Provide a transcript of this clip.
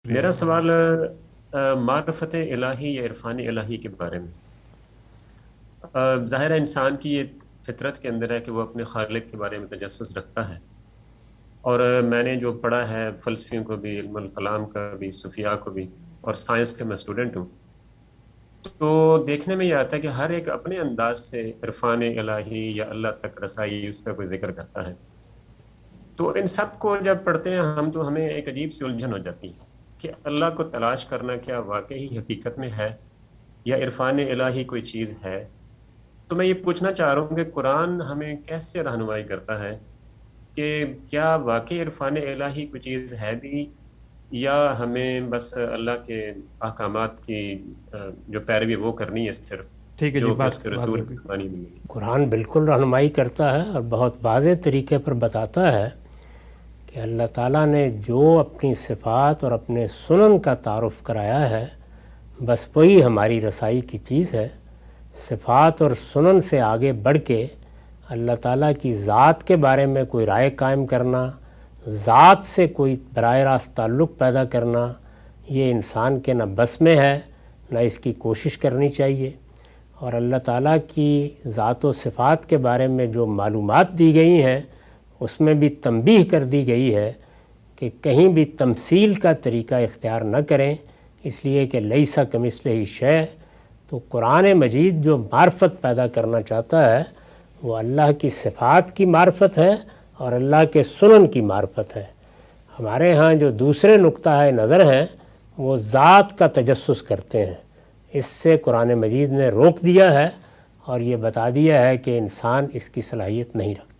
میرا سوال معرفت الہی یا عرفان الہی کے بارے میں۔ ظاہر ہے انسان کی یہ فطرت کے اندر ہے کہ وہ اپنے خالق کے بارے میں تجسس رکھتا ہے، اور میں نے جو پڑھا ہے فلسفیوں کو بھی، علم الکلام کا بھی، صوفیاء کو بھی، اور سائنس کا میں اسٹوڈنٹ ہوں، تو دیکھنے میں یہ آتا ہے کہ ہر ایک اپنے انداز سے عرفان الہی یا اللہ تک رسائی اس کا کوئی ذکر کرتا ہے۔ تو ان سب کو جب پڑھتے ہیں ہم تو ہمیں ایک عجیب سی الجھن ہو جاتی ہے کہ اللہ کو تلاش کرنا کیا واقعی حقیقت میں ہے، یا عرفان الہی کوئی چیز ہے۔ تو میں یہ پوچھنا چاہ رہا ہوں کہ قرآن ہمیں کیسے رہنمائی کرتا ہے کہ کیا واقعی عرفان الہی کوئی چیز ہے بھی، یا ہمیں بس اللہ کے احکامات کی جو پیروی وہ کرنی ہے صرف، ٹھیک ہے جی، جو کہ اس بات کے واضح رسول ہوگی۔ کی مانی ملی۔ قرآن بالکل رہنمائی کرتا ہے اور بہت واضح طریقے پر بتاتا ہے کہ اللہ تعالیٰ نے جو اپنی صفات اور اپنے سنن کا تعارف کرایا ہے بس وہی ہماری رسائی کی چیز ہے۔ صفات اور سنن سے آگے بڑھ کے اللہ تعالیٰ کی ذات کے بارے میں کوئی رائے قائم کرنا، ذات سے کوئی براہ راست تعلق پیدا کرنا، یہ انسان کے نہ بس میں ہے، نہ اس کی کوشش کرنی چاہیے۔ اور اللہ تعالیٰ کی ذات و صفات کے بارے میں جو معلومات دی گئی ہیں اس میں بھی تنبیہ کر دی گئی ہے کہ کہیں بھی تمثیل کا طریقہ اختیار نہ کریں، اس لیے کہ لیس کمثلہ شیء۔ تو قرآن مجید جو معرفت پیدا کرنا چاہتا ہے وہ اللہ کی صفات کی معرفت ہے اور اللہ کے سنن کی معرفت ہے۔ ہمارے ہاں جو دوسرے نقطہ نظر ہیں وہ ذات کا تجسس کرتے ہیں، اس سے قرآن مجید نے روک دیا ہے اور یہ بتا دیا ہے کہ انسان اس کی صلاحیت نہیں رکھتا۔